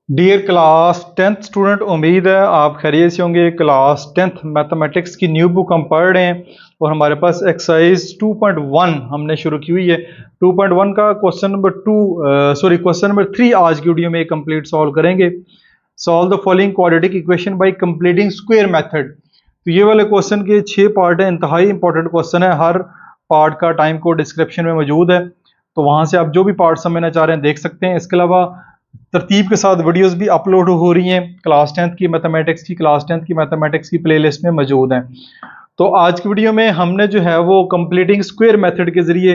Dear class tenth student, उम्मीद है आप खैरियत से होंगे। क्लास टेंथ मैथमेटिक्स की न्यू बुक हम पढ़ रहे हैं और हमारे पास एक्सरसाइज 2.1 हमने शुरू की हुई है। 2.1 का क्वेश्चन नंबर 3 आज की वीडियो में कंप्लीट सॉल्व करेंगे। Solve the following quadratic equation by completing square method. तो ये वाले क्वेश्चन के 6 पार्ट हैं, इंतहाई इंपॉर्टेंट क्वेश्चन है। हर पार्ट का टाइम कोड डिस्क्रिप्शन में मौजूद है, तो वहां से आप जो भी पार्ट समझना चाह रहे हैं देख सकते हैं। इसके अलावा तरतीब के साथ वीडियोस भी अपलोड हो रही हैं, क्लास टेंथ की मैथमेटिक्स की प्लेलिस्ट में मौजूद हैं। तो आज की वीडियो में हमने जो है वो कंप्लीटिंग स्क्वायर मेथड के जरिए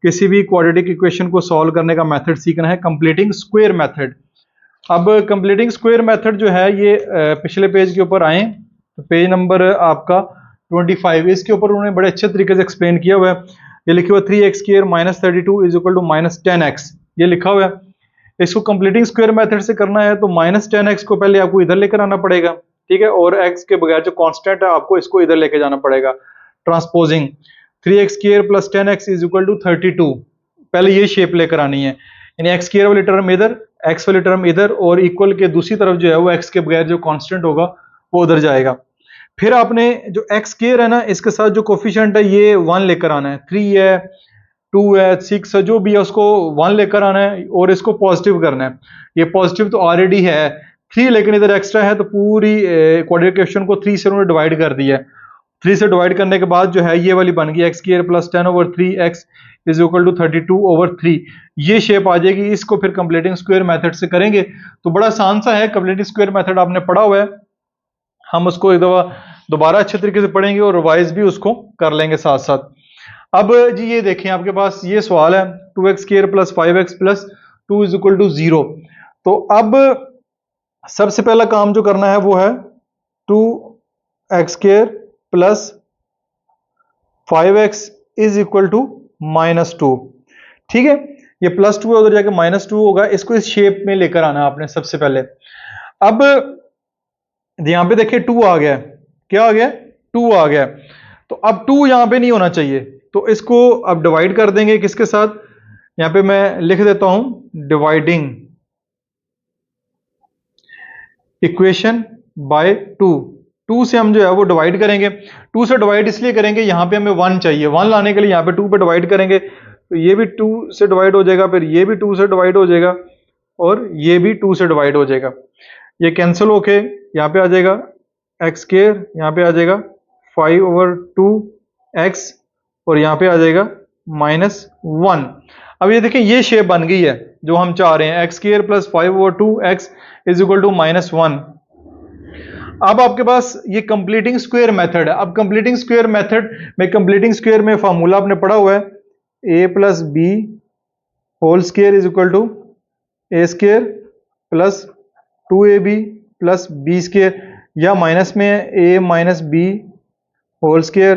किसी भी क्वाड्रेटिक इक्वेशन को सॉल्व करने का मेथड सीखना है, कंप्लीटिंग स्क्वायर मेथड। अब कंप्लीटिंग स्क्वायर मेथड जो है ये पिछले पेज के ऊपर आए, तो पेज नंबर आपका 25, इसके ऊपर उन्होंने बड़े अच्छे तरीके से एक्सप्लेन किया हुआ है। ये लिखा हुआ 3x² - 32 = -10x, ये लिखा हुआ है। इसको कंप्लीटिंग स्क्वायर मेथड से करना है तो -10x को पहले आपको इधर लेकर आना पड़ेगा, ठीक है, और x के बगैर जो कांस्टेंट है आपको इसको इधर लेके जाना पड़ेगा। ट्रांसपोजिंग 3x² + 10x = 32, पहले ये शेप लेकर आनी है, यानी x² वाली टर्म इधर, x वाली टर्म इधर, और इक्वल के दूसरी तरफ जो है वो x के बगैर जो कांस्टेंट होगा वो उधर जाएगा। फिर आपने जो x² है ना, इसके साथ जो कोफिशिएंट है ये 1 लेकर आना है। 3 है, 2 है, 6 है, जो भी है उसको 1 लेकर आना है और इसको पॉजिटिव करना है। ये पॉजिटिव तो ऑलरेडी है 3, लेकिन इधर एक्स्ट्रा है, तो पूरी क्वाड्रेटिक इक्वेशन को 3 से उन्होंने डिवाइड कर दिया है। 3 से डिवाइड करने के बाद जो है ये वाली बन गई x² + 10/3x = 32/3, ये शेप आ जाएगी। इसको फिर कंप्लीटिंग स्क्वायर मेथड से करेंगे तो बड़ा आसान सा है। कंप्लीटिंग स्क्वायर मेथड आपने पढ़ा हुआ है, हम उसको एक दफा दोबारा अच्छे तरीके से पढ़ेंगे और रिवाइज भी उसको कर लेंगे साथ साथ। अब जी ये देखें, आपके पास ये सवाल है 2x² + 5x + 2 = 0। तो अब सबसे पहला काम जो करना है वो है 2x² + 5x = -2, ठीक है। ये +2 है, उधर जाके -2 होगा, इसको इस शेप में लेकर आना आपने सबसे पहले। अब यहां पे देखिए 2 आ गया, क्या आ गया, 2 आ गया। तो अब 2 यहां पे नहीं होना चाहिए, तो इसको अब डिवाइड कर देंगे किसके साथ, यहां पे मैं लिख देता हूं डिवाइडिंग इक्वेशन बाय 2 से हम जो है वो डिवाइड करेंगे। 2 से डिवाइड इसलिए करेंगे, यहां पे हमें 1 चाहिए, 1 लाने के लिए यहां पे 2 पे डिवाइड करेंगे, तो ये भी 2 से डिवाइड हो जाएगा, फिर ये भी 2 से डिवाइड हो जाएगा और ये भी 2 से डिवाइड हो जाएगा। ये कैंसिल होके यहां पे आ जाएगा x², यहां पे आ जाएगा 5/2x और यहां पे आ जाएगा -1। अब ये देखें ये शेप बन गई है जो हम चाह रहे हैं, x² + 5/2x = -1। अब आपके पास ये कंप्लीटिंग स्क्वायर मेथड है। अब कंप्लीटिंग स्क्वायर मेथड में, कंप्लीटिंग स्क्वायर में फार्मूला आपने पढ़ा हुआ है a + b² = a² + 2ab + b², या माइनस में a - b² a²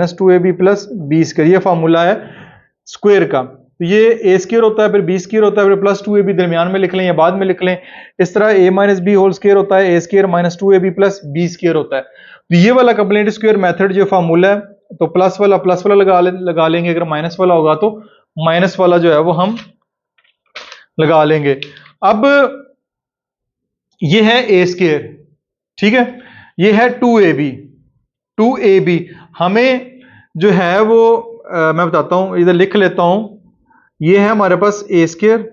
- 2ab + b², ये फार्मूला है स्क्वायर का। तो ये a² होता है, फिर b² होता है, फिर +2ab दरमियान में लिख लें या बाद में लिख लें। इस तरह a - b² होता है, a² - 2ab + b² होता है। तो ये वाला कंप्लीट स्क्वायर मेथड जो फार्मूला है, तो प्लस वाला लगा लेंगे, अगर माइनस वाला होगा तो माइनस वाला जो है वो हम लगा लेंगे। अब ये है a², ठीक है, ये है 2ab। हमें जो है वो मैं बताता हूं, इधर लिख लेता हूं। ये है हमारे पास a²,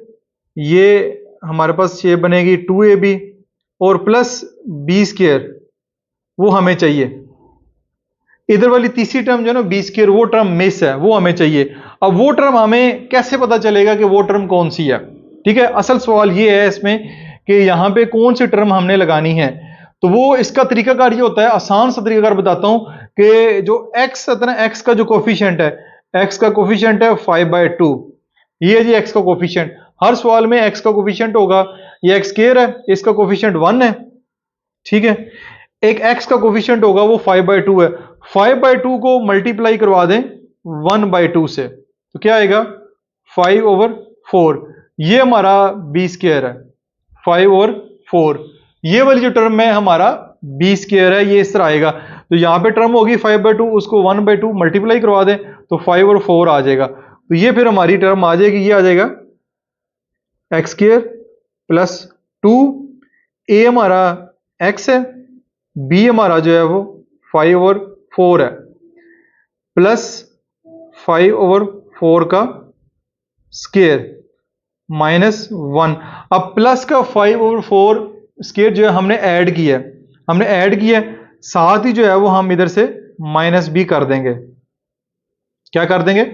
ये हमारे पास शेप बनेगी 2ab और प्लस b², वो हमें चाहिए। इधर वाली तीसरी टर्म जो है ना b², वो टर्म मिस है, वो हमें चाहिए। अब वो टर्म हमें कैसे पता चलेगा कि वो टर्म कौन सी है, ठीक है। असल सवाल ये है इसमें कि यहां पे कौन सी टर्म हमने लगानी है। तो वो इसका तरीकाकार ये होता है, आसान सा तरीकाकार बताता हूं कि जो x है ना, x का जो कोफिशिएंट है, x का कोफिशिएंट है 5/2, ये है जी x का कोफिशिएंट। हर सवाल में x का कोफिशिएंट होगा, ये x² है, इसका कोफिशिएंट 1 है, ठीक है। एक x का कोफिशिएंट होगा वो 5/2 है, 5/2 को मल्टीप्लाई करवा दें 1/2 से, तो क्या आएगा 5/4। ये हमारा b² है 5/4, ये वाली जो टर्म है हमारा b² है, ये इस तरह आएगा। तो यहां पे टर्म होगी 5/2, उसको 1/2 मल्टीप्लाई करवा दें तो 5/4 आ जाएगा। तो ये फिर हमारी टर्म आ जाएगी, ये आ जाएगा x² प्लस 2, ए हमारा x है, b हमारा जो है वो 5/4 है, प्लस 5/4 का स्केयर माइनस 1। अब प्लस का 5/4 स्केयर जो है हमने ऐड किया है, साथ ही जो है वो हम इधर से माइनस भी कर देंगे। क्या कर देंगे?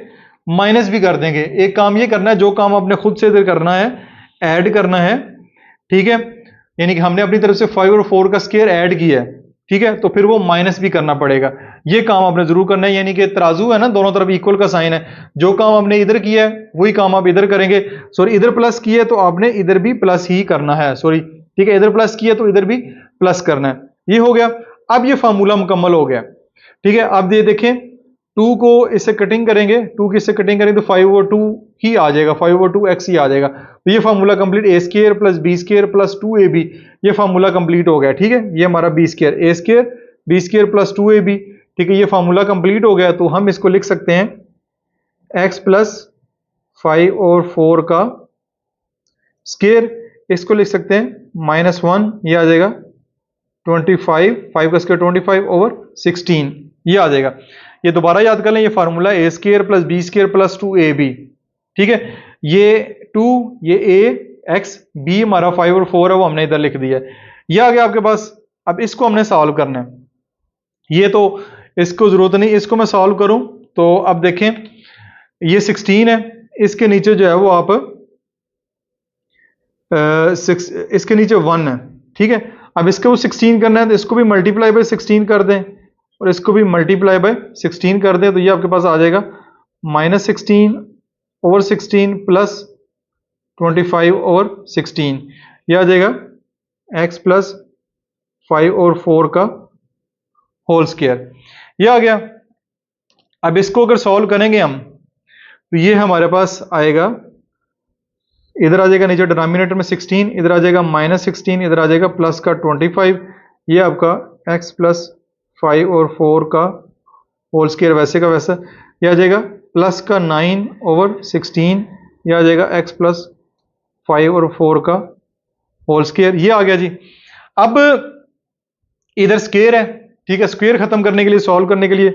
माइनस भी कर देंगे। एक काम ये करना है, जो काम आपने खुद से इधर करना है, ऐड करना है, ठीक है, यानी कि हमने अपनी तरफ से 5/4 का स्केयर ऐड किया है, ठीक है, तो फिर वो माइनस भी करना पड़ेगा। ये काम आपने जरूर करना है, यानी कि तराजू है ना, दोनों तरफ इक्वल का साइन है, जो काम आपने इधर किया है वही काम आप इधर करेंगे। सॉरी, इधर प्लस किया है तो आपने इधर भी प्लस ही करना है, सॉरी, ठीक है, इधर प्लस किया तो इधर भी प्लस करना है। ये हो गया। अब ये फार्मूला मुकम्मल हो गया, ठीक है। अब ये देखें, 2 को इससे कटिंग करेंगे, 2 की इससे कटिंग करेंगे तो 5/2 ही आ जाएगा, 5/2x ही आ जाएगा। तो ये formula complete, A square plus B square plus 2ab, ये फार्मूला कंप्लीट हो गया, ठीक है। ये हमारा B square, A square B square plus 2ab, ठीक है, ये फार्मूला कंप्लीट हो गया। तो हम इसको लिख सकते हैं x प्लस 5/4 का स्क्वायर, इसको लिख सकते हैं -1, ये आ जाएगा 25, 5 का स्क्वायर 25/16, ये आ जाएगा। ये दोबारा याद कर लें, ये formula A square plus B square plus 2ab, ठीक है। ये 2, ये a, x, b हमारा 5/4 है, वो हमने इधर लिख दिया है। ये आ गया आपके पास। अब इसको हमने सॉल्व करना है, ये तो इसको जरूरत नहीं, इसको मैं सॉल्व करूं तो अब देखें, ये 16 है, इसके नीचे जो है वो आप इसके नीचे 1 है, ठीक है। अब इसको 16 करना है तो इसको भी मल्टीप्लाई बाय 16 कर दें और इसको भी मल्टीप्लाई बाय 16 कर दें, तो ये आपके पास आ जाएगा -16/16 प्लस 25/16, ये आ जाएगा x प्लस 5/4 का होल स्क्वायर, ये आ गया। अब इसको अगर सॉल्व करेंगे हम तो ये हमारे पास आएगा, इधर आ जाएगा नीचे डिनोमिनेटर में 16, इधर आ जाएगा -16, इधर आ जाएगा प्लस का 25, ये आपका x प्लस 5/4 का होल स्क्वायर वैसे का वैसा, ये आ जाएगा प्लस का 9/16, ये आ जाएगा x प्लस 5/4 का होल स्क्वायर, ये आ गया जी। अब इधर स्क्वायर है, ठीक है, स्क्वायर खत्म करने के लिए, सॉल्व करने के लिए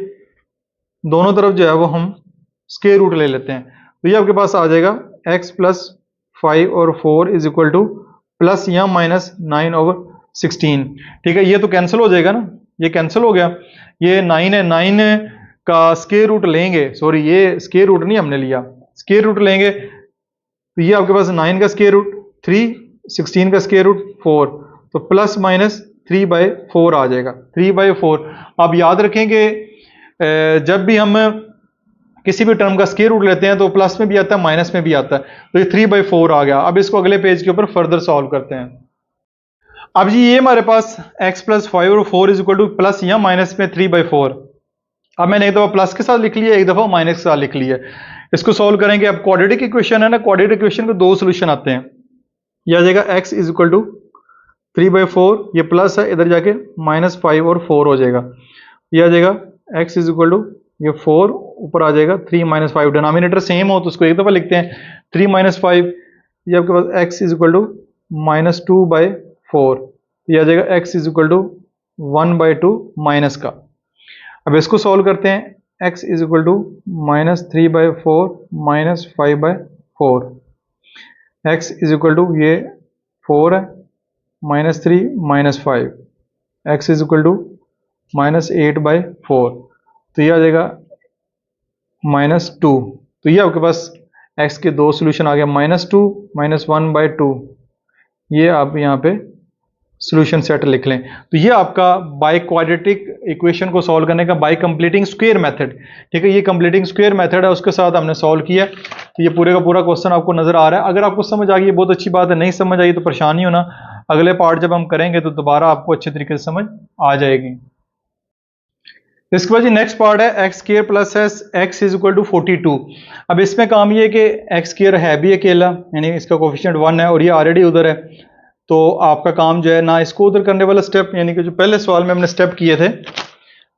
दोनों तरफ जो है वो हम स्क्वायर रूट ले लेते हैं, तो ये आपके पास आ जाएगा x plus 5/4 is equal to plus या माइनस 9/16, ठीक है। ये तो कैंसिल हो जाएगा ना, ये कैंसिल हो गया, ये 9 है, 9 का स्क्वायर रूट लेंगे, सॉरी ये स्क्वायर रूट नहीं हमने लिया, स्क्वायर रूट लेंगे तो ये आपके पास 9 का स्क्वायर रूट 3, 16 का स्क्वायर रूट 4, तो प्लस माइनस 3/4 आ जाएगा, 3/4। आप याद रखेंगे जब भी हम किसी भी टर्म का स्क्वायर रूट लेते हैं तो प्लस में भी आता है, माइनस में भी आता है, तो ये 3/4 आ गया। अब इसको अगले पेज के ऊपर फर्दर सॉल्व करते हैं। अब जी ये हमारे पास x plus 5/4 is equal to plus या माइनस में 3/4, अब मैंने एक दफा प्लस के साथ लिख लिया, एक दफा माइनस के साथ लिख लिया। इसको सॉल्व करेंगे, अब क्वाड्रेटिक इक्वेशन है ना, क्वाड्रेटिक इक्वेशन के दो सोल्यूशन आते हैं, यह आ जाएगा x इज इक्वल टू 3/4, ये प्लस है, इधर जाके -5 और 4 हो जाएगा, यह आ जाएगा x इज इक्वल टू ये 4 ऊपर आ जाएगा 3 - 5, डिनोमिनेटर सेम हो तो उसको एक दफा लिखते हैं 3 - 5, ये आपके पास x इज इक्वल टू -2/4, ये आ जाएगा x is equal to 1/2 minus का। अब इसको सॉल्व करते हैं, x is equal to -3/4 -5/4, x is equal to ये 4 है, -3 -5, x इज इक्वल टू -8/4, तो ये आ जाएगा -2, तो ये आपके पास x के दो सोल्यूशन आ गया, -2 -1/2, ये आप यहाँ पे सोल्यूशन सेट लिख लें। तो ये आपका बाय क्वाड्रेटिक इक्वेशन को सॉल्व करने का बाय कंप्लीटिंग स्क्वायर मेथड, ठीक है, ये कंप्लीटिंग स्क्वायर मेथड है, उसके साथ हमने सॉल्व किया। तो ये पूरे का पूरा क्वेश्चन आपको नजर आ रहा है। अगर आपको समझ आ गई बहुत अच्छी बात है, नहीं समझ आई तो परेशान नहीं होना, अगले पार्ट जब हम करेंगे तो दोबारा आपको अच्छे तरीके से समझ आ जाएगी। इसके बाद नेक्स्ट पार्ट है x square plus x is equal to 42। अब इसमें काम ये है कि एक्स स्क्वायर है भी अकेला, यानी इसका कोफिशिएंट 1 है और ये ऑलरेडी उधर है, तो आपका काम जो है ना इसको उधर करने वाला स्टेप, यानी कि जो पहले सवाल में हमने स्टेप किए थे,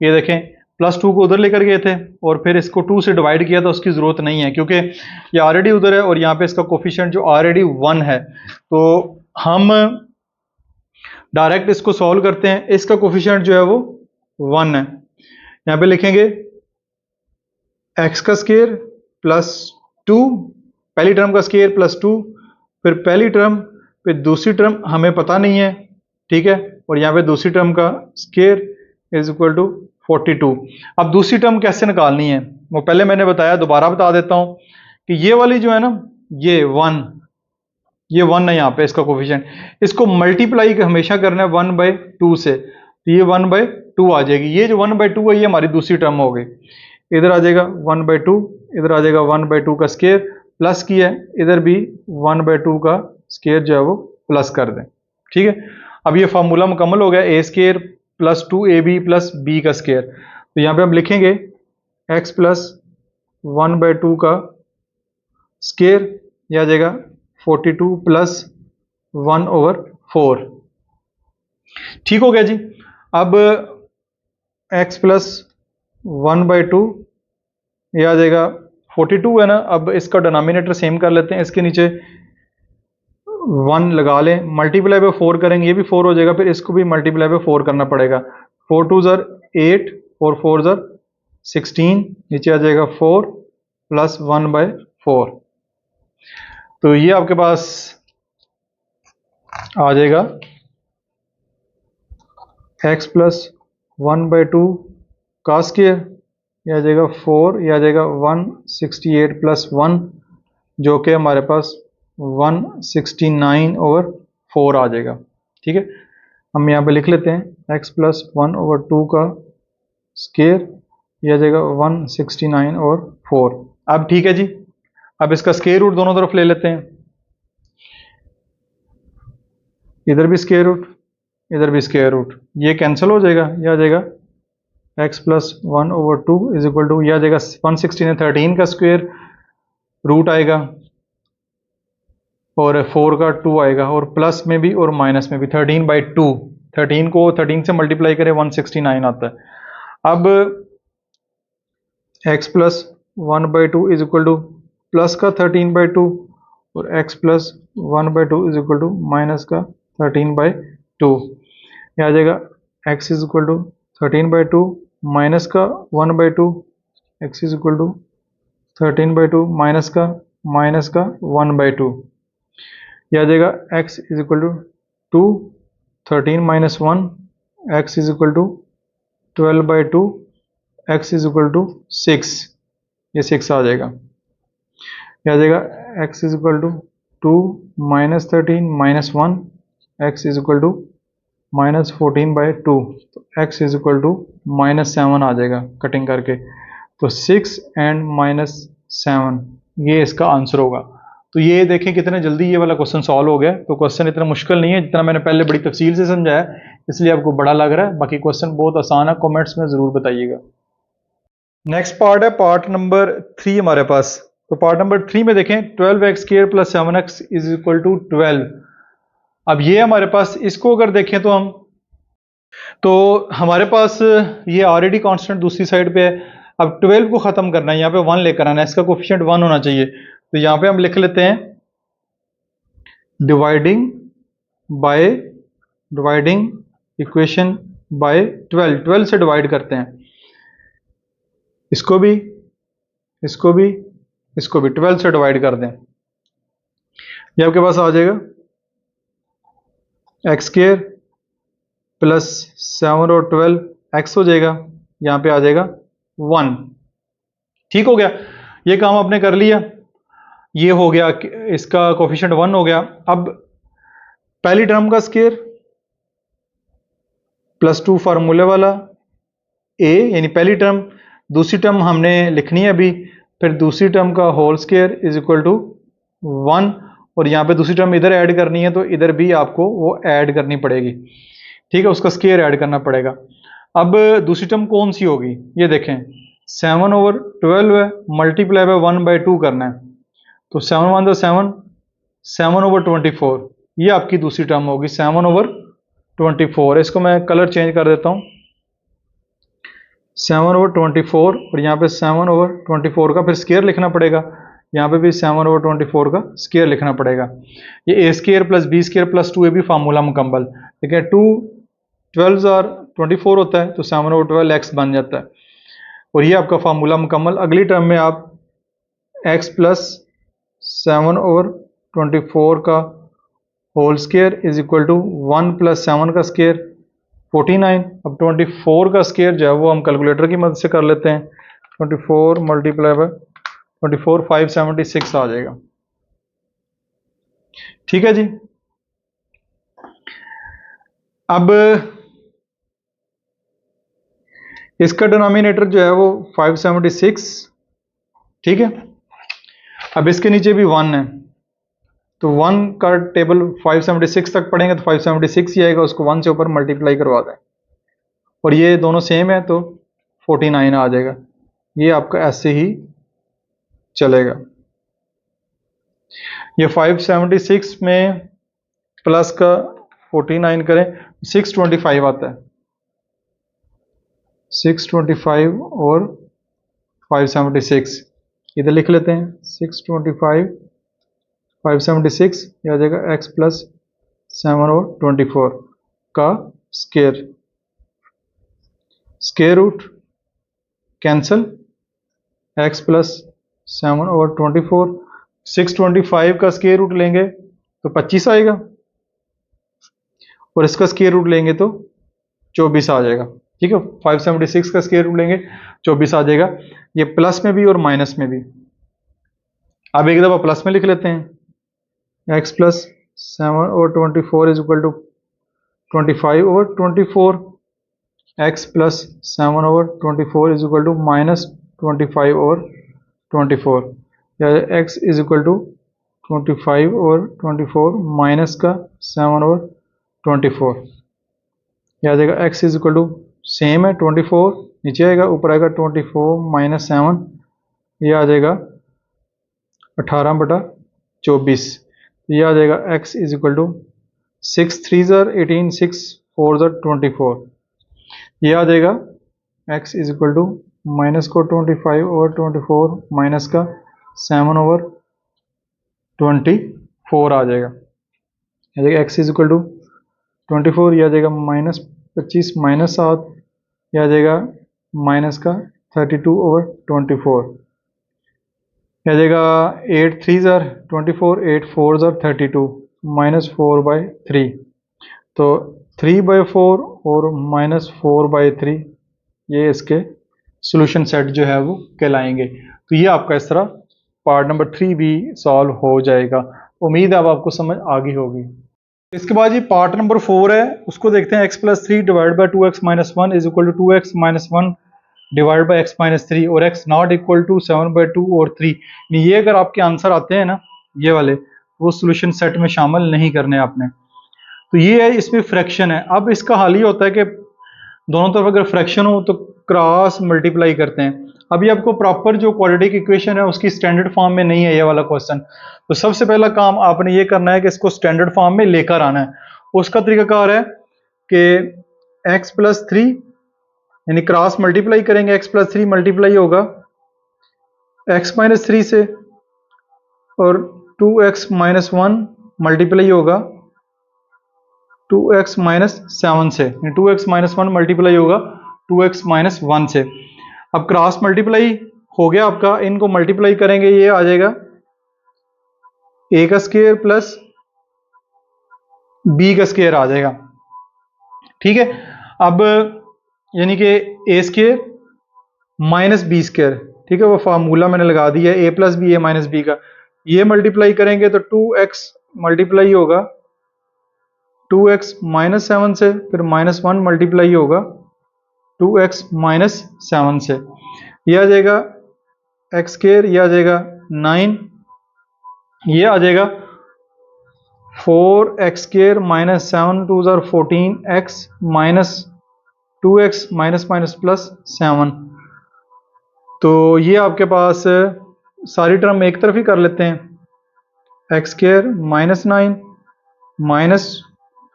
ये देखें +2 को उधर लेकर गए थे और फिर इसको 2 से डिवाइड किया था, उसकी ज़रूरत नहीं है क्योंकि ये ऑलरेडी उधर है और यहाँ पे इसका कोफिशिएंट जो ऑलरेडी 1 है, तो हम डायरेक्ट इसको सॉल्व करते हैं। इसका कोफिशिएंट जो है वो 1 है। यहाँ पे लिखेंगे x का स्क्वायर प्लस 2, पहली टर्म का स्क्वायर प्लस 2, फिर पहली टर्म, फिर दूसरी टर्म हमें पता नहीं है, ठीक है, और यहाँ पे दूसरी टर्म का स्क्वायर इज इक्वल टू 42। अब दूसरी टर्म कैसे निकालनी है वो पहले मैंने बताया, दोबारा बता देता हूँ कि ये वाली जो है ना, ये 1 है यहाँ पे इसका कोफिशिएंट, इसको मल्टीप्लाई हमेशा करना है 1/2 से, तो ये 1/2 आ जाएगी। ये जो 1/2 है ये हमारी दूसरी टर्म हो गई। इधर आ जाएगा 1/2, इधर आ जाएगा 1/2 का स्क्वायर, प्लस की है इधर भी 1/2 का स्क्वायर जो है वो प्लस कर दें, ठीक है। अब ये फार्मूला मुकम्मल हो गया, A square plus 2ab plus B का स्क्वायर। तो यहाँ पे हम लिखेंगे x प्लस 1/2 का स्क्वायर, यह आ जाएगा 42 प्लस 1/4। ठीक हो गया जी। अब x प्लस 1/2, यह आ जाएगा 42 है ना। अब इसका डिनोमिनेटर सेम कर लेते हैं, इसके नीचे 1 लगा लें, मल्टीप्लाई बाय 4 करेंगे, ये भी 4 हो जाएगा, फिर इसको भी मल्टीप्लाई बाय 4 करना पड़ेगा। 4 2 ज़र 8 और 4 ज़र 16, नीचे आ जाएगा 4 प्लस 1/4। तो ये आपके पास आ जाएगा x प्लस 1/2 का स्क्वायर, यह आ जाएगा 4, यह आ जाएगा 168 प्लस 1, जो कि हमारे पास 169/4 आ जाएगा, ठीक है। हम यहाँ पे लिख लेते हैं x प्लस 1/2 का स्क्वायर, यह आ जाएगा 169/4। अब ठीक है जी, अब इसका स्क्वायर रूट दोनों तरफ ले लेते हैं, इधर भी स्क्वायर रूट, इधर भी स्क्वायर रूट, ये कैंसिल हो जाएगा, यह आ जाएगा x plus 1/2 is equal to, यह आ जाएगा 116 13 का स्क्वायर रूट आएगा और 4 का 2 आएगा, और प्लस में भी और माइनस में भी 13/2, 13 को 13 से मल्टीप्लाई करें 169 आता है। अब x plus 1/2 is equal to plus का 13/2 और x plus 1/2 is equal to minus का 13/2, यह आ जाएगा x is equal to 13/2 minus का 1/2, x is equal to 13/2 minus का 1/2, यह आ जाएगा x is equal to 2, 13 minus 1, x is equal to 12/2, x is equal to 6, ये 6 आ जाएगा, यह आ जाएगा x is equal to 2 minus 13 minus 1, x is equal to minus 14/2, तो x इज इक्वल टू -7 आ जाएगा कटिंग करके, तो 6 एंड -7 ये इसका आंसर होगा। तो ये देखें कितने जल्दी ये वाला क्वेश्चन सॉल्व हो गया। तो क्वेश्चन इतना मुश्किल नहीं है जितना मैंने पहले बड़ी तफसील से समझाया, इसलिए आपको बड़ा लग रहा है, बाकी क्वेश्चन बहुत आसान है, कमेंट्स में ज़रूर बताइएगा। नेक्स्ट पार्ट है पार्ट नंबर 3 हमारे पास। तो पार्ट नंबर 3 में देखें 12x² plus 7x is equal to 12। अब ये हमारे पास, इसको अगर देखें तो हमारे पास ये ऑलरेडी कांस्टेंट दूसरी साइड पे है। अब 12 को ख़त्म करना है, यहाँ पे 1 लेकर आना है, इसका कोफिशिएंट 1 होना चाहिए। तो यहाँ पे हम लिख लेते हैं डिवाइडिंग इक्वेशन बाय 12 से डिवाइड करते हैं, इसको भी 12 से डिवाइड कर दें, ये आपके पास आ जाएगा x² प्लस 7 और 12 x हो जाएगा, यहाँ पे आ जाएगा 1। ठीक हो गया, ये काम आपने कर लिया, ये हो गया, इसका कोफिशिएंट 1 हो गया। अब पहली टर्म का स्क्वायर प्लस 2 फार्मूले वाला a, यानी पहली टर्म, दूसरी टर्म हमने लिखनी है अभी, फिर दूसरी टर्म का whole square is equal to 1, और यहाँ पे दूसरी टर्म इधर ऐड करनी है तो इधर भी आपको वो ऐड करनी पड़ेगी, ठीक है, उसका स्क्वायर ऐड करना पड़ेगा। अब दूसरी टर्म कौन सी होगी, ये देखें 7/12 है, मल्टीप्लाई बाय 1/2 करना है, तो 7 1 7, 7/24, ये आपकी दूसरी टर्म होगी 7/24। इसको मैं कलर चेंज कर देता हूँ, 7/24, और यहाँ पे 7/24 का फिर स्क्वायर लिखना पड़ेगा, यहाँ पे भी 7/24 का स्क्वायर लिखना पड़ेगा। ये A square plus B square plus 2 भी फार्मूला मुकम्मल, ठीक है। 2 12 और 24 होता है तो 7/12 बन जाता है, और ये आपका फार्मूला मुकम्मल। अगली टर्म में आप x प्लस 7/24 का whole square is equal to 1 plus 7 का स्क्वायर 49। अब 24 का स्क्वायर जो है वो हम कैलकुलेटर की मदद से कर लेते हैं। 24 मल्टीप्लाई बाय 24 576 आ जाएगा, ठीक है जी। अब इसका डिनोमिनेटर जो है वो 576, ठीक है। अब इसके नीचे भी 1 है, तो 1 का टेबल 576 तक पढ़ेंगे तो 576 ही आएगा, उसको 1 से ऊपर मल्टीप्लाई करवा दें और ये दोनों सेम है तो 49 आ जाएगा। ये आपका ऐसे ही चलेगा। ये 576 में प्लस का 49 करें 625 आता है। 625 और 576 इधर लिख लेते हैं। 625 576 ये आ जाएगा x प्लस 7/24 का square, square root cancel, x plus 7/24 625 का स्क्वायर रूट लेंगे तो 25 आएगा और इसका स्क्वायर रूट लेंगे तो 24 आ जाएगा, ठीक है। 576 का स्क्वायर रूट लेंगे 24 आ जाएगा, ये प्लस में भी और माइनस में भी। अब एक दफ़ा प्लस में लिख लेते हैं, x plus 7/24 is equal to 25/24, x plus 7/24 is equal to minus 25/24, या x is equal to 25/24 minus का 7/24, यह आ जाएगा x is equal to same है 24 नीचे आएगा, ऊपर आएगा 24 माइनस 7, यह आ जाएगा 18/24। यह आ जाएगा x इज इक्वल टू 6 3 18 6 4 24, यह आ जाएगा x is equal to minus को 25/24 माइनस का 7/24 आ जाएगा। x इज इक्वल टू 24, यह आ जाएगा माइनस 25 माइनस 7, यह आ जाएगा माइनस का 32/24, यह आ जाएगा 8 3 24 8 4 32 माइनस 4/3, तो 3/4 और माइनस 4/3 ये इसके सॉल्यूशन सेट जो है वो कहलाएंगे। तो ये आपका इस तरह पार्ट नंबर 3 भी सॉल्व हो जाएगा। उम्मीद है अब आपको समझ आ गई होगी। इसके बाद ये पार्ट नंबर 4 है, उसको देखते हैं। x plus 3 divide by 2x minus 1 is equal to 2x minus 1 divide by x minus 3 और x नॉट इक्वल टू 7/2 और 3। ये अगर आपके आंसर आते हैं ना ये वाले, वो सॉल्यूशन सेट में शामिल नहीं करने आपने। तो ये है, इसमें फ्रैक्शन है। अब इसका हाल ही होता है कि दोनों तरफ अगर फ्रैक्शन हो तो क्रॉस मल्टीप्लाई करते हैं। अभी आपको प्रॉपर जो क्वाड्रेटिक इक्वेशन है उसकी स्टैंडर्ड फॉर्म में नहीं है ये वाला क्वेश्चन, तो सबसे पहला काम आपने ये करना है कि इसको स्टैंडर्ड फॉर्म में लेकर आना है। उसका तरीकाकार है कि x प्लस 3 यानी क्रॉस मल्टीप्लाई करेंगे, x प्लस 3 मल्टीप्लाई होगा x माइनस 3 से, और 2x माइनस 1 मल्टीप्लाई होगा 2x माइनस 7 से, 2x माइनस 1 मल्टीप्लाई होगा 2x माइनस 1 से। अब क्रॉस मल्टीप्लाई हो गया आपका, इनको मल्टीप्लाई करेंगे, ये आ जाएगा a का स्क्वायर प्लस b का स्क्वायर आ जाएगा, ठीक है। अब यानी कि a square minus b square, ठीक है, वो फार्मूला मैंने लगा दिया है a plus B A minus B का। ये मल्टीप्लाई करेंगे तो 2x मल्टीप्लाई होगा 2x माइनस 7 से, फिर माइनस 1 मल्टीप्लाई होगा 2x माइनस 7 से, यह आ जाएगा x स्क्वायर, यह आ जाएगा 9, यह आ जाएगा 4x square minus 7 2 14x minus 2x minus minus plus 7। तो ये आपके पास सारी टर्म एक तरफ ही कर लेते हैं, x square minus 9 minus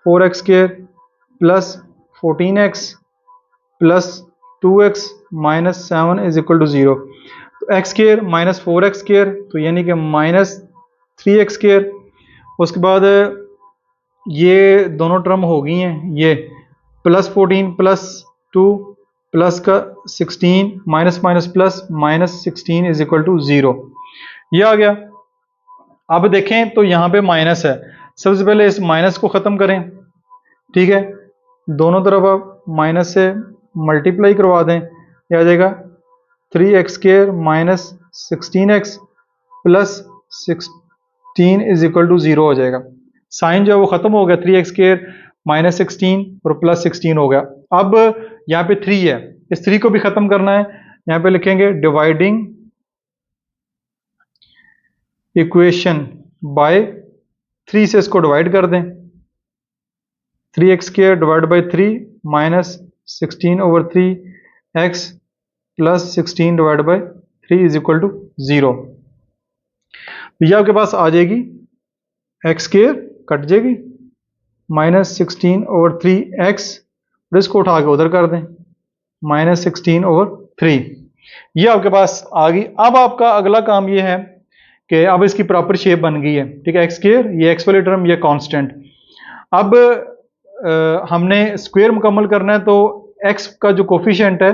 4x square plus 14x plus 2x minus 7 is equal to 0। तो तो x square minus 4x square, तो यानी कि माइनस 3x स्केयर। उसके बाद ये दोनों टर्म हो गई हैं, ये प्लस 14 प्लस 2 प्लस का 16 minus minus plus minus 16 is equal to 0, ये आ गया। अब देखें तो यहाँ पे माइनस है, सबसे पहले इस माइनस को ख़त्म करें, ठीक है, दोनों तरफ आप माइनस से मल्टीप्लाई करवा दें, ये आ जाएगा 3x square minus 16x plus 16 is equal to 0 हो जाएगा। साइन जो है वो ख़त्म हो गया, 3x स्केयर माइनस 16 और प्लस 16 हो गया। अब यहाँ पे 3 है, इस 3 को भी ख़त्म करना है, यहाँ पे लिखेंगे डिवाइडिंग इक्वेशन बाय 3 से इसको डिवाइड कर दें, 3x square divide by 3 minus 16 over 3x plus 16 divide by 3 is equal to 0। तो ये आपके पास आ जाएगी एक्स स्केयर कट जाएगी माइनस 16 ओवर 3x, और इसको उठा के उधर कर दें माइनस 16 ओवर 3, ये आपके पास आ गई। अब आपका अगला काम ये है कि अब इसकी प्रॉपर शेप बन गई है, ठीक है, एक्स स्केयर, ये एक्स वाली टर्म, ये कांस्टेंट। अब हमने स्क्वायर मुकम्मल करना है, तो एक्स का जो कोफिशिएंट है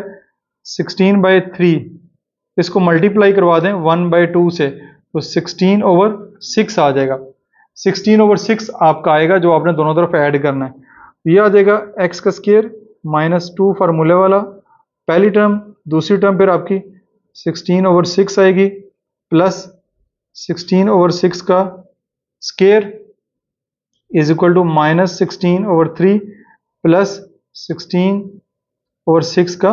16/3, इसको मल्टीप्लाई करवा दें 1/2 से, तो 16 ओवर 6 आ जाएगा। 16 ओवर 6 आपका आएगा, जो आपने दोनों तरफ ऐड करना है। ये आ जाएगा एक्स का स्क्वायर माइनस 2 फार्मूले वाला, पहली टर्म, दूसरी टर्म फिर आपकी 16 ओवर 6 आएगी प्लस 16 ओवर 6 का square is equal to minus 16 over 3 plus 16 over 6 का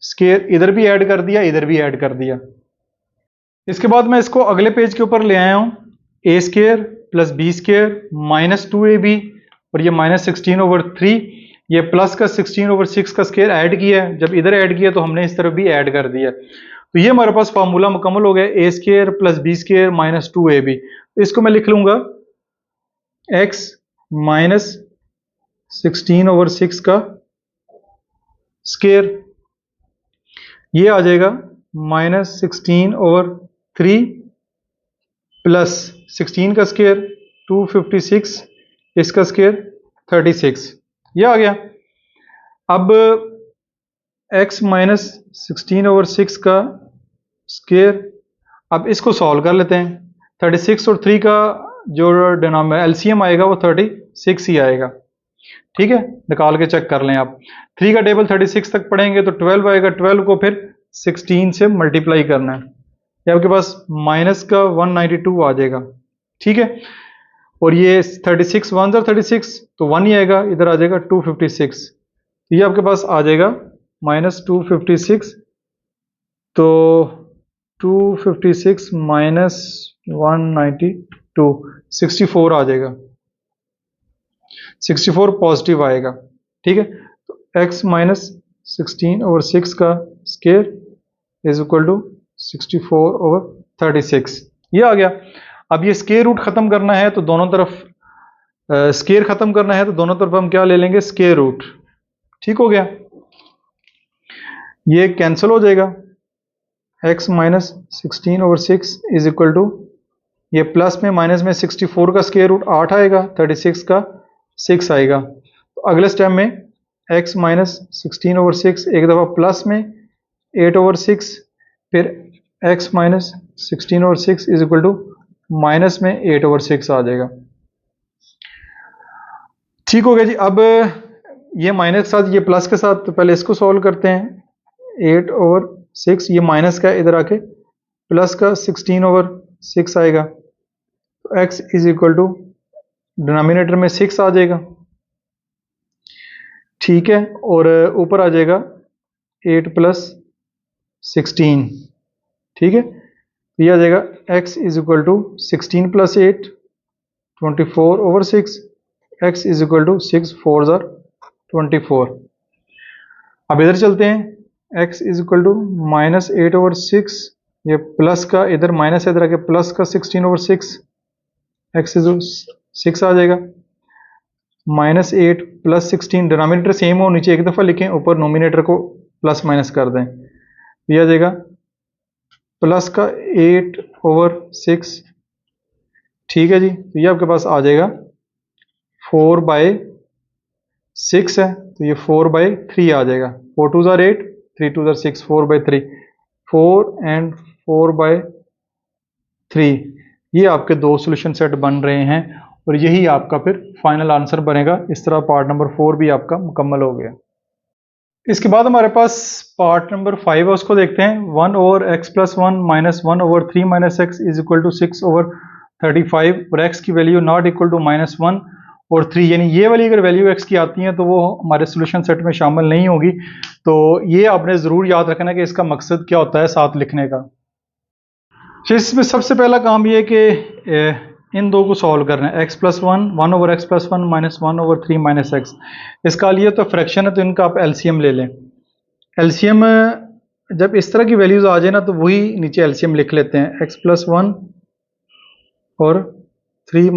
स्क्वायर, इधर भी ऐड कर दिया, इधर भी ऐड कर दिया। इसके बाद मैं इसको अगले पेज के ऊपर ले आया हूं, A square plus B square minus 2ab, और ये माइनस 16 ओवर 3, ये प्लस का 16 ओवर 6 का स्क्वायर ऐड किया है, जब इधर ऐड किया तो हमने इस तरफ भी ऐड कर दिया। तो ये हमारे पास फार्मूला मुकम्मल हो गया, A square plus B square minus 2ab। तो इसको मैं लिख लूंगा x माइनस 16 ओवर 6 का स्क्वायर, ये आ जाएगा माइनस 16 ओवर 3 प्लस 16 का स्क्वायर 256, इसका स्क्वायर 36, ये आ गया। अब x माइनस 16 ओवर 6 का स्क्वायर, अब इसको सॉल्व कर लेते हैं। 36 और 3 का जो एलसीएम आएगा वो 36 ही आएगा, ठीक है, निकाल के चेक कर लें आप। 3 का टेबल 36 तक पढ़ेंगे तो 12 आएगा, 12 को फिर 16 से मल्टीप्लाई करना है, ये आपके पास माइनस का 192 आ जाएगा, ठीक है, और ये 36 1 और 36 तो 1 ही आएगा, इधर आ जाएगा 256, तो ये आपके पास आ जाएगा माइनस 256, तो 256 माइनस 192 64 आ जाएगा, 64 पॉजिटिव आएगा, ठीक है। तो x माइनस 16 ओवर 6 का square is equal to 64 over 36, ये आ गया। अब ये स्क्वायर रूट खत्म करना है तो दोनों तरफ स्क्वायर खत्म करना है तो दोनों तरफ हम क्या ले लेंगे, स्क्वायर रूट, ठीक हो गया, ये कैंसिल हो जाएगा। x minus 16 over 6 is equal to, ये प्लस में माइनस में 64 का स्क्वायर रूट 8 आएगा, 36 का 6 आएगा। तो अगले स्टेप में x माइनस 16 ओवर 6 एक दफ़ा प्लस में 8 ओवर 6, फिर x minus 16 over 6 is equal to minus में 8 ओवर 6 आ जाएगा, ठीक हो गया जी। अब ये माइनस के साथ ये प्लस के साथ, तो पहले इसको सॉल्व करते हैं। 8 ओवर 6 ये माइनस का, इधर आके प्लस का 16 ओवर 6 आएगा, तो x is equal to denominator में 6 आ जाएगा, ठीक है, और ऊपर आ जाएगा 8 प्लस 16, ठीक है, तो ये आ जाएगा x is equal to 16 plus 8 24 over 6, x is equal to 6 4 24। अब इधर चलते हैं, x is equal to minus 8 over 6, ये प्लस का इधर माइनस इधर आके प्लस का 16 ओवर 6, x इज 6 आ जाएगा, माइनस 8 प्लस 16, डिनोमिनेटर सेम हो, नीचे एक दफ़ा लिखें, ऊपर नोमिनेटर को प्लस माइनस कर दें, ये आ जाएगा प्लस का 8/6, ठीक है जी। तो ये आपके पास आ जाएगा 4/6 है, तो ये 4/3 आ जाएगा। 4 2 8, 3 2 6, 4/3, 4 एंड 4/3। ये आपके दो सॉल्यूशन सेट बन रहे हैं और यही आपका फिर फाइनल आंसर बनेगा। इस तरह पार्ट नंबर 4 भी आपका मुकम्मल हो गया। इसके बाद हमारे पास पार्ट नंबर 5 है, उसको देखते हैं। 1/x+1 -1/3 - x is equal to 6/35 और x की वैल्यू नॉट इक्वल टू -1 और 3, यानी ये वाली अगर वैल्यू x की आती है तो वो हमारे सोल्यूशन सेट में शामिल नहीं होगी। तो ये आपने ज़रूर याद रखना कि इसका मकसद क्या होता है साथ लिखने का। फिर इसमें सबसे पहला काम ये है कि इन दो को सॉल्व करना है। x+1 1/x+1 -1/3 - x। इसका लिए तो फ्रैक्शन है, तो इनका आप एलसीएम ले लें। एलसीएम जब इस तरह की वैल्यूज आ जाए ना तो वही नीचे एलसीएम लिख लेते हैं। x+1 और 3 -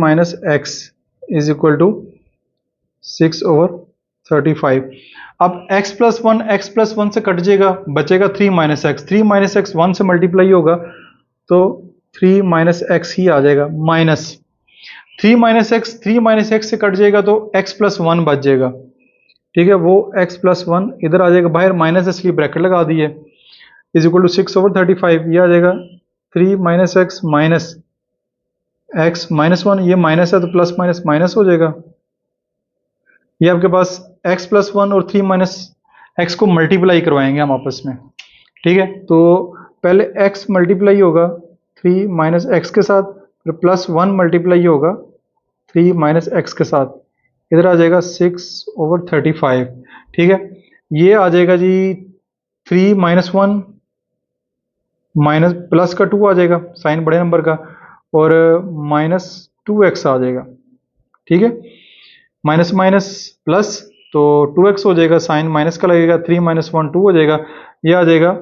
x इज इक्वल टू 6/35। अब x+1 से कट जाएगा, बचेगा 3 - x। 3 - x 1 से मल्टीप्लाई होगा तो 3 - x ही आ जाएगा। माइनस 3 - x से कट जाएगा तो x+1 बच जाएगा, ठीक है। वो x+1 इधर आ जाएगा बाहर, माइनस इसलिए ब्रैकेट लगा दी है, इज इक्वल टू 6/35। ये आ जाएगा 3 - x माइनस x -1, ये माइनस है तो प्लस माइनस माइनस हो जाएगा। ये आपके पास x+1 और 3 - x को मल्टीप्लाई करवाएंगे हम आपस में, ठीक है। तो पहले x मल्टीप्लाई होगा 3 - x के साथ, फिर +1 मल्टीप्लाई होगा 3 - x के साथ, इधर आ जाएगा 6/35, ठीक है। ये आ जाएगा जी 3 - 1 माइनस प्लस का 2 आ जाएगा साइन बड़े नंबर का, और -2x आ जाएगा, ठीक है। माइनस माइनस प्लस तो 2x हो जाएगा, साइन माइनस का लगेगा, 3 - 1 2 हो जाएगा। ये आ जाएगा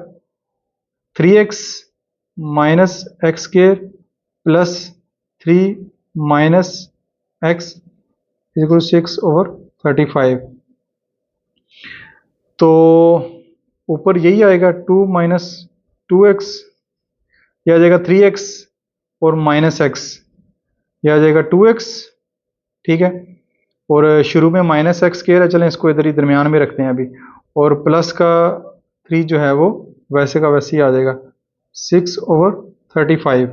3x - x² plus 3 - x equal 6/35। तो ऊपर यही आएगा 2 - 2x, यह आ जाएगा 3x और -x, यह आ जाएगा 2x, ठीक है। और शुरू में -x² है, चलें इसको इधर ही दरमियान में रखते हैं अभी, और प्लस का 3 जो है वो वैसे का वैसे ही आ जाएगा 6/35,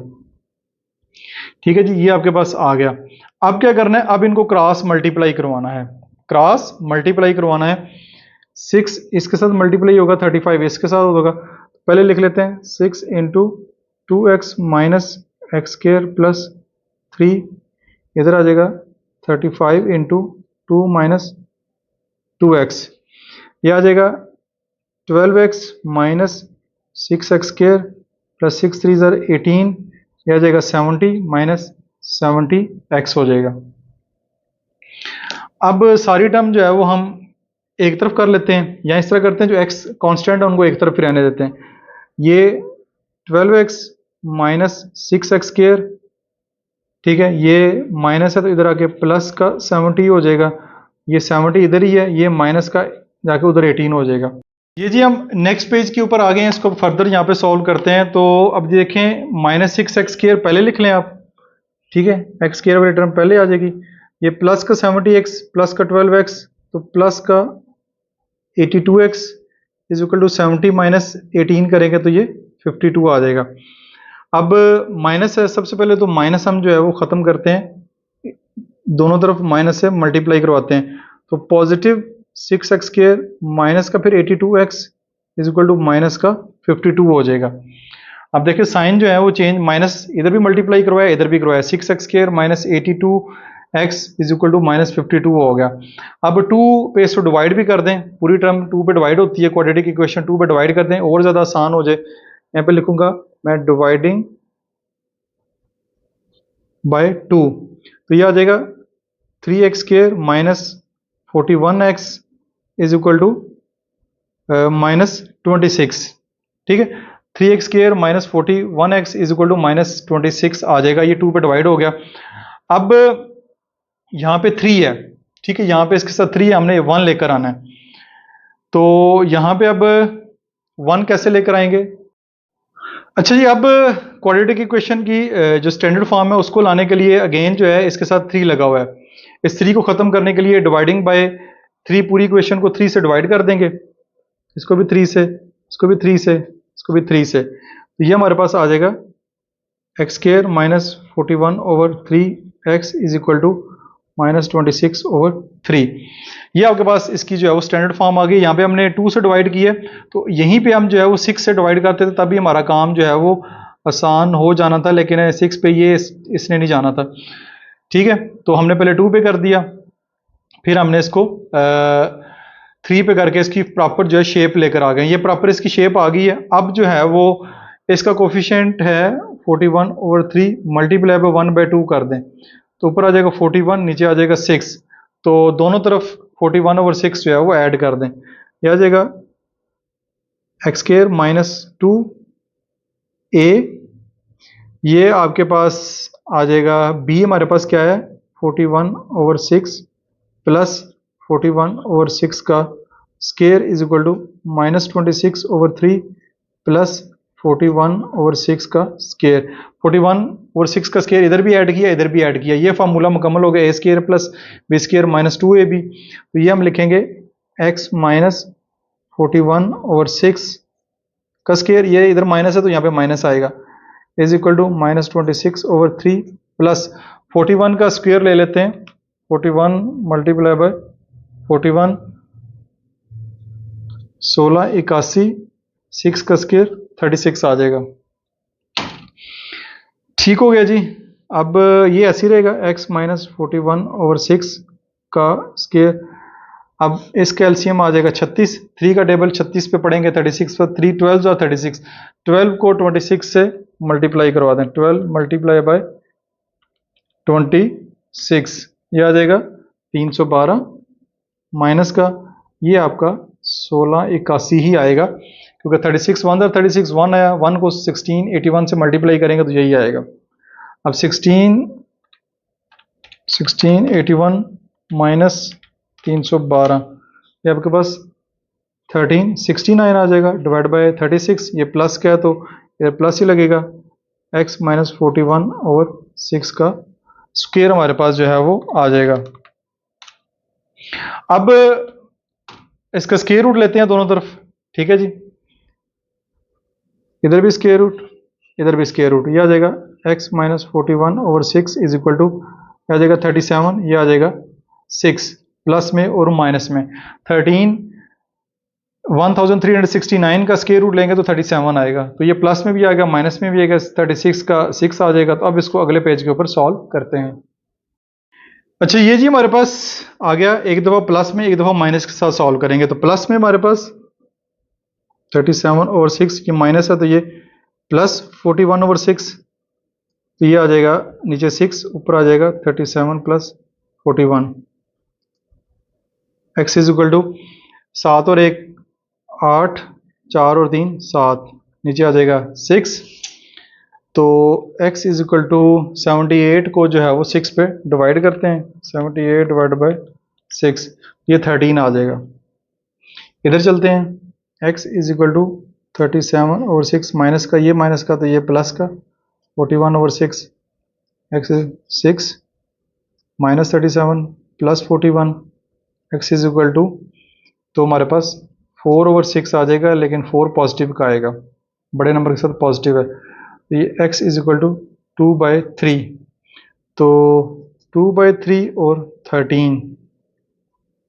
ठीक है जी। ये आपके पास आ गया। अब क्या करना है, अब इनको क्रॉस मल्टीप्लाई करवाना है। क्रॉस मल्टीप्लाई करवाना है, 6 इसके साथ मल्टीप्लाई होगा, 35 इसके साथ होगा। पहले लिख लेते हैं 6 × 2x - x² प्लस 3, इधर आ जाएगा 35 × 2 - 2x, ये आ जाएगा 12x - 6x² प्लस 6 3 18, ये आ जाएगा 70 - 70x हो जाएगा। अब सारी टर्म जो है वो हम एक तरफ कर लेते हैं, या इस तरह करते हैं जो x कांस्टेंट है उनको एक तरफ रहने देते हैं। ये 12x - 6x², ठीक है, ये माइनस है तो इधर आके प्लस का 70 हो जाएगा, ये 70 इधर ही है, ये माइनस का जाके उधर 18 हो जाएगा। ये जी हम नेक्स्ट पेज के ऊपर आ गए हैं, इसको फर्दर यहाँ पे सॉल्व करते हैं। तो अब देखें -6x² पहले लिख लें आप, ठीक है, x² वाली टर्म पहले आ जाएगी। ये प्लस का 70x प्लस का 12x, तो प्लस का 82x इज इक्वल टू 70 - 18 करेंगे तो ये 52 आ जाएगा। अब माइनस है, सबसे पहले तो माइनस हम जो है वो ख़त्म करते हैं, दोनों तरफ माइनस से मल्टीप्लाई करवाते हैं। तो पॉजिटिव 6x² माइनस का फिर 82x is equal to minus का 52 हो जाएगा। अब देखिए साइन जो है वो चेंज, माइनस इधर भी मल्टीप्लाई करवाया इधर भी करवाया, 6x² - 82x is equal to -52 हो गया। अब 2 पे इसको डिवाइड भी कर दें, पूरी टर्म 2 पे डिवाइड होती है, क्वाड्रेटिक इक्वेशन 2 पे डिवाइड कर दें और ज़्यादा आसान हो जाए। यहाँ पे लिखूंगा मैं डिवाइडिंग बाय 2, तो ये आ जाएगा 3x² - 41x is equal to -26, ठीक है। 3x² - 41x is equal to -26 आ जाएगा, ये 2 पे डिवाइड हो गया। अब यहाँ पे 3 है, ठीक है, यहाँ पे इसके साथ 3 है, हमने 1 लेकर आना है। तो यहाँ पे अब 1 कैसे लेकर आएंगे, अच्छा जी, अब क्वाड्रेटिक इक्वेशन की जो स्टैंडर्ड फॉर्म है उसको लाने के लिए अगेन जो है इसके साथ 3 लगा हुआ है। इस 3 को ख़त्म करने के लिए डिवाइडिंग बाय 3 पूरी इक्वेशन को 3 से डिवाइड कर देंगे। इसको भी 3 से, इसको भी 3 से, इसको भी 3 से। तो ये हमारे पास आ जाएगा x square minus 41/3 is equal to -26/3। ये आपके पास इसकी जो है वो स्टैंडर्ड फॉर्म आ गई। यहाँ पे हमने 2 से डिवाइड किया है, तो यहीं पे हम जो है वो 6 से डिवाइड करते थे तभी हमारा काम जो है वो आसान हो जाना था, लेकिन 6 पे ये इसने नहीं जाना था। ठीक है, तो हमने पहले 2 पे कर दिया, फिर हमने इसको 3 पे करके इसकी प्रॉपर जो है शेप लेकर आ गए। ये प्रॉपर इसकी शेप आ गई है। अब जो है वो इसका कोफिशिएंट है 41/3 मल्टीप्लाई बाय 1/2 कर दें, तो ऊपर आ जाएगा 41, नीचे आ जाएगा 6। तो दोनों तरफ 41/6 जो है वो ऐड कर दें, यह आ जाएगा एक्स स्क्वायर माइनस 2a। ये आपके पास आ जाएगा b, हमारे पास क्या है 41/6 प्लस 41/6 का square is equal to -26/3 plus 41/6 का स्क्वायर। 41/6 का स्क्वायर इधर भी ऐड किया, इधर भी ऐड किया, ये फार्मूला मुकम्मल हो गया। a square plus b square minus 2ab। तो ये हम लिखेंगे x माइनस 41/6 का स्क्वायर, ये इधर माइनस है तो यहाँ पे माइनस आएगा, इज इक्वल टू -26/3 प्लस 41 का स्क्वायर ले लेते हैं, 41 मल्टीप्लाई बाय 41 1681, 6 का स्क्वायर 36 आ जाएगा। ठीक हो गया जी। अब ये ऐसे ही रहेगा x माइनस 41/6 का स्क्वायर। अब इसका एलसीएम आ जाएगा 36, 3 का टेबल 36 पे पढ़ेंगे, 36 पर 3 12 और 36, 12 को 26 से मल्टीप्लाई करवा दें, 12 मल्टीप्लाई बाय 26, ये आ जाएगा 312 माइनस का ये आपका 1681 ही आएगा, क्योंकि 36 1 और 36 1 आया, 1 को 1681 से मल्टीप्लाई करेंगे तो यही आएगा। अब 1681 माइनस 312, ये आपके पास 1369 आ जाएगा, डिवाइड बाय 36, ये प्लस का है तो ये प्लस ही लगेगा, x माइनस 41/6 का स्क्वायर हमारे पास जो है वो आ जाएगा। अब इसका स्क्वायर रूट लेते हैं दोनों तरफ, ठीक है जी, इधर भी स्क्वायर रूट, इधर भी स्क्वायर रूट, ये आ जाएगा x minus 41/6 is equal to आ जाएगा 37, ये आ जाएगा 6 प्लस में और माइनस में 1369 का स्क्वायर रूट लेंगे तो 37 आएगा, तो ये प्लस में भी आएगा माइनस में भी आएगा, 36 का 6 आ जाएगा। तो अब इसको अगले पेज के ऊपर सॉल्व करते हैं। अच्छा ये जी हमारे पास आ गया, एक दफ़ा प्लस में एक दफ़ा माइनस के साथ सॉल्व करेंगे। तो प्लस में हमारे पास 37/6, ये माइनस है तो ये प्लस 41/6, तो ये आ जाएगा नीचे 6, ऊपर आ जाएगा 37 plus 41, x is equal to 7 और 1 8, 4 और 3 7, नीचे आ जाएगा 6। तो x इज इक्वल टू 78 को जो है वो 6 पे डिवाइड करते हैं, 78 डिवाइड बाय 6, ये 13 आ जाएगा। इधर चलते हैं, x is equal to 37/6 minus का, ये माइनस का तो ये प्लस का 41/6, x is 6 minus 37 plus 41, x is equal to, तो हमारे पास 4/6 आ जाएगा, लेकिन 4 पॉजिटिव का आएगा, बड़े नंबर के साथ पॉजिटिव है, तो ये x इज इक्वल टू 2/3, तो 2/3 और 13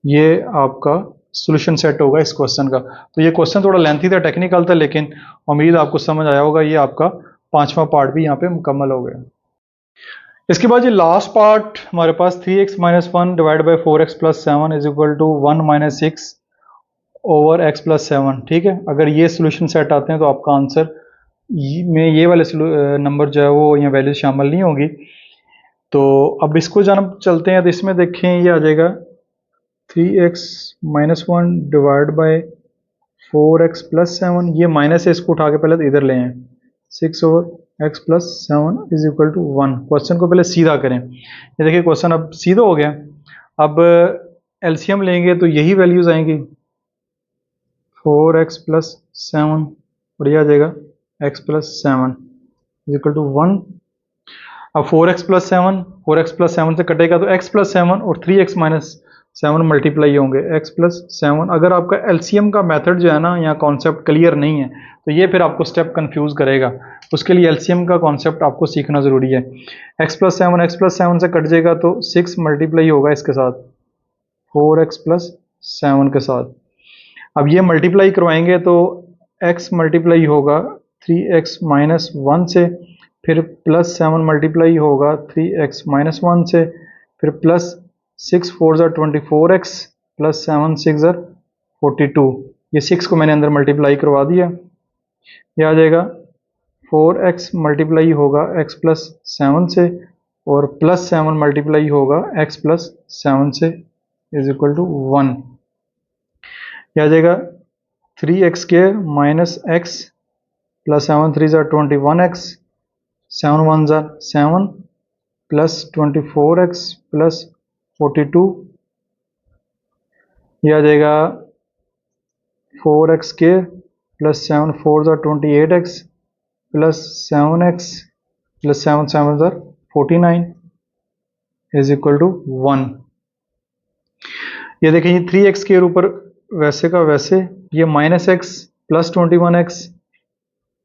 ये आपका सॉल्यूशन सेट होगा इस क्वेश्चन का। तो ये क्वेश्चन थोड़ा लेंथी था, टेक्निकल था, लेकिन उम्मीद आपको समझ आया होगा। ये आपका 5वां पार्ट भी यहाँ पे मुकम्मल हो गया। इसके बाद ये लास्ट पार्ट हमारे पास 3x minus 1 divide by 4x plus 7 is equal to 1 minus 6 over x plus 7। ठीक है, अगर ये सोल्यूशन सेट आते हैं तो आपका आंसर में ये वाले नंबर जो है वो यहाँ वैल्यू शामिल नहीं होगी। तो अब इसको जब चलते हैं तो इसमें देखें ये आ जाएगा 3x minus 1 divide by 4x plus 7, ये माइनस है, इसको उठा के पहले तो इधर ले आए, 6 over x plus 7 is equal to 1। Question को पहले सीधा करें, ये देखिए क्वेश्चन अब सीधा हो गया। अब एलसीएम लेंगे तो यही वैल्यूज आएंगी, 4x प्लस 7 और ये आ जाएगा x plus 7 is equal to 1। अब 4x प्लस 7, 4x प्लस 7 से कटेगा तो x प्लस 7 और 3x माइनस 7 मल्टीप्लाई होंगे x प्लस 7। अगर आपका एलसीएम का मेथड जो है ना, यहाँ कॉन्सेप्ट क्लियर नहीं है तो ये फिर आपको स्टेप कंफ्यूज करेगा। उसके लिए एलसीएम का कॉन्सेप्ट आपको सीखना ज़रूरी है। x प्लस 7 से कट जाएगा तो 6 मल्टीप्लाई होगा इसके साथ 4x प्लस 7 के साथ। अब ये मल्टीप्लाई करवाएंगे तो x मल्टीप्लाई होगा 3x माइनस 1 से, फिर प्लस 7 मल्टीप्लाई होगा 3x माइनस 1 से, फिर प्लस 6 4 ज़ा 24x प्लस 7 6 ज़ा 42। ये 6 को मैंने अंदर मल्टीप्लाई करवा दिया। ये आ जाएगा 4x मल्टीप्लाई होगा x प्लस 7 से और प्लस 7 मल्टीप्लाई होगा x प्लस 7 से इज इक्वल टू 1। यह आ जाएगा 3x square minus x plus 7 3 ज़ा 21x 7 1 ज़ा 7 प्लस 24x प्लस 42। यह आ जाएगा 4x स्क्वायर प्लस 7 4 ज़ा 28x प्लस 7x प्लस 7 7 ज़ा 49 इज इक्वल टू 1। ये देखें ये 3x के ऊपर वैसे का वैसे, ये माइनस एक्स प्लस 21x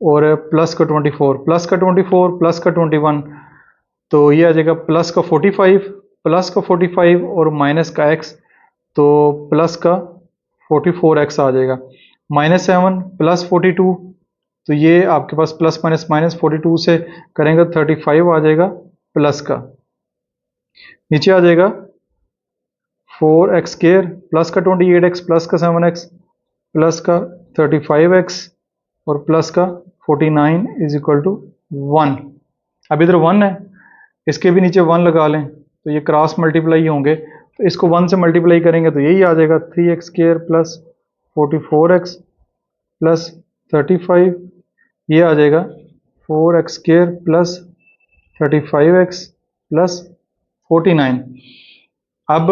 और प्लस का 24 प्लस का 24 प्लस का 21, तो ये आ जाएगा प्लस का 45 और माइनस का x, तो प्लस का 44x आ जाएगा। माइनस 7 प्लस 42, तो ये आपके पास प्लस माइनस माइनस 42 से करेंगे 35 आ जाएगा प्लस का। नीचे आ जाएगा 4x स्क्वायर प्लस का 28x प्लस का 7x प्लस का 35x और प्लस का 49 इज इक्वल टू 1। अब इधर 1 है, इसके भी नीचे 1 लगा लें तो ये क्रॉस मल्टीप्लाई होंगे, तो इसको 1 से मल्टीप्लाई करेंगे तो यही आ जाएगा 3x square plus 44x plus 35। ये आ जाएगा 4x square plus 35x plus 49। अब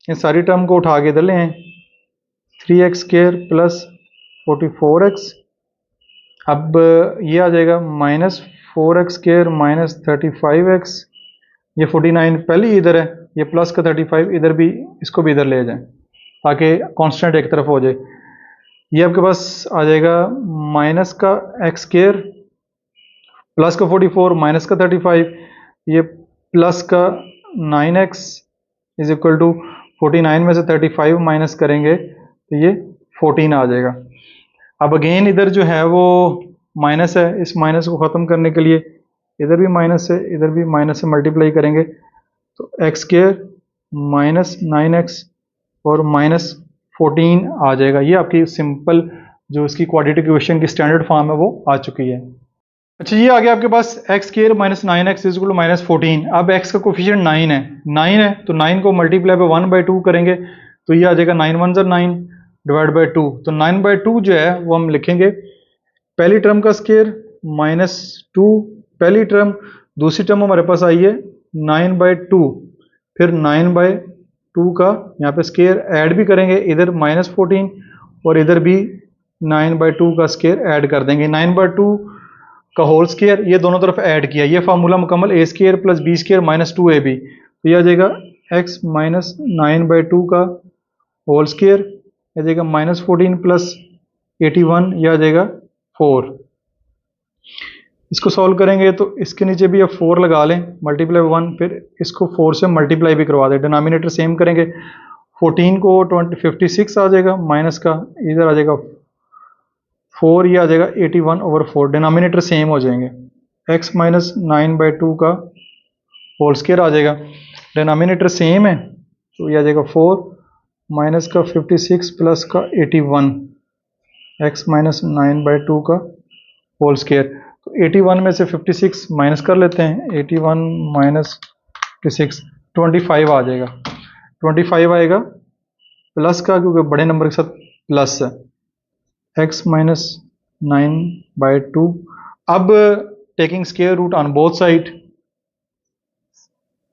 इन सारी टर्म को उठा के इधर ले आए, 3x स्क्वायर प्लस 44x, अब ये आ जाएगा minus 4x square minus 35x, ये 49 पहले ही इधर है, ये प्लस का 35 इधर भी, इसको भी इधर ले जाएं ताकि कांस्टेंट एक तरफ हो जाए। ये आपके पास आ जाएगा माइनस का x स्क्वायर प्लस का 44 माइनस का 35, ये प्लस का 9x इज इक्वल टू 49 में से 35 माइनस करेंगे तो ये 14 आ जाएगा। अब अगेन इधर जो है वो माइनस है, इस माइनस को ख़त्म करने के लिए इधर भी माइनस है, इधर भी माइनस से मल्टीप्लाई करेंगे तो एक्स स्क्वायर माइनस 9x और माइनस 14 आ जाएगा। ये आपकी सिंपल जो इसकी क्वाड्रेटिक इक्वेशन की स्टैंडर्ड फॉर्म है वो आ चुकी है। अच्छा, ये आ गया आपके पास X square minus 9x is equal to minus 14। अब x का कोफिशिएंट 9 है तो 9 को मल्टीप्लाई पे 1/2 करेंगे तो ये आ जाएगा 9 1 ज़ा 9 डिवाइड बाई 2, तो 9/2 जो है वो हम लिखेंगे पहली टर्म का स्क्वायर माइनस 2 पहली टर्म, दूसरी टर्म हमारे पास आई है 9/2, फिर 9/2 का यहाँ पे स्क्वायर ऐड भी करेंगे, इधर माइनस 14 और इधर भी 9/2 का स्क्वायर ऐड कर देंगे। 9/2 का होल स्क्वायर ये दोनों तरफ ऐड किया, ये फार्मूला मुकम्मल A square plus B square minus 2ab, तो ये आ जाएगा x माइनस 9/2 का होल स्क्वायर, आ जाएगा माइनस 14 प्लस 81, ये आ जाएगा 4। इसको सॉल्व करेंगे तो इसके नीचे भी अब 4 लगा लें मल्टीप्लाई 1, फिर इसको 4 से मल्टीप्लाई भी करवा दें, डिनोमिनेटर सेम करेंगे, 14 को 56 आ जाएगा माइनस का, इधर आ जाएगा 4, ये आ जाएगा 81/4, डिनोमिनेटर सेम हो जाएंगे। x माइनस 9/2 का होल स्क्वायर आ जाएगा, डिनोमिनेटर सेम है तो ये आ जाएगा 4 माइनस का 56 प्लस का 81, x माइनस 9/2 का होल स्क्वायर, तो 81 में से 56 माइनस कर लेते हैं, 81 माइनस 56 25 आ जाएगा, 25 आएगा प्लस का क्योंकि बड़े नंबर के साथ प्लस है, x माइनस 9/2। अब taking square root on both side,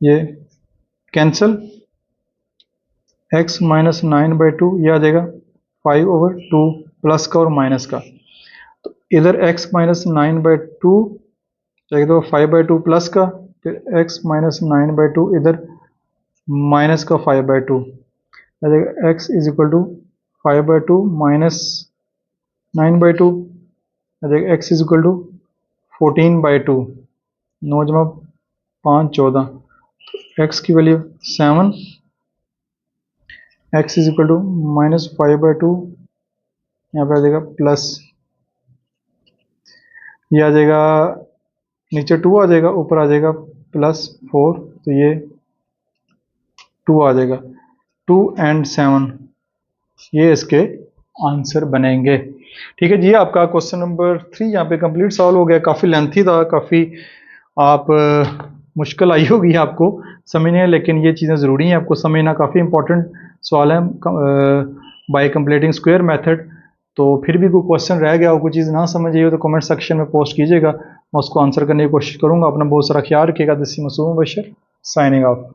ये कैंसल, x माइनस 9/2 ये आ जाएगा 5/2 प्लस का और माइनस का, तो इधर x माइनस 9/2 एक दो 5/2 प्लस का, फिर x माइनस 9/2 इधर माइनस का 5/2, x is equal to 5/2 minus 9/2, x is equal to 14/2, 9 जमा 5 14, x की value 7, x is equal to minus 5/2, यहाँ पे आ जाएगा प्लस, ये आ जाएगा नीचे 2 आ जाएगा, ऊपर आ जाएगा +4, तो ये 2 आ जाएगा, 2 एंड 7 ये इसके आंसर बनेंगे। ठीक है जी, आपका क्वेश्चन नंबर 3 यहाँ पे कंप्लीट सॉल्व हो गया। काफ़ी लेंथी था, काफ़ी आप मुश्किल आई होगी आपको समझने, लेकिन ये चीज़ें ज़रूरी हैं आपको समझना, काफ़ी इंपॉर्टेंट सवाल है बाय कंप्लीटिंग स्क्वायर मेथड। तो फिर भी कोई क्वेश्चन रह गया हो, कोई चीज़ ना समझ आई हो, तो कमेंट सेक्शन में पोस्ट कीजिएगा, मैं उसको आंसर करने की कोशिश करूँगा। अपना बहुत सारा ख्याल रखिएगा। दिस इज मासूम बशर साइनिंग ऑफ।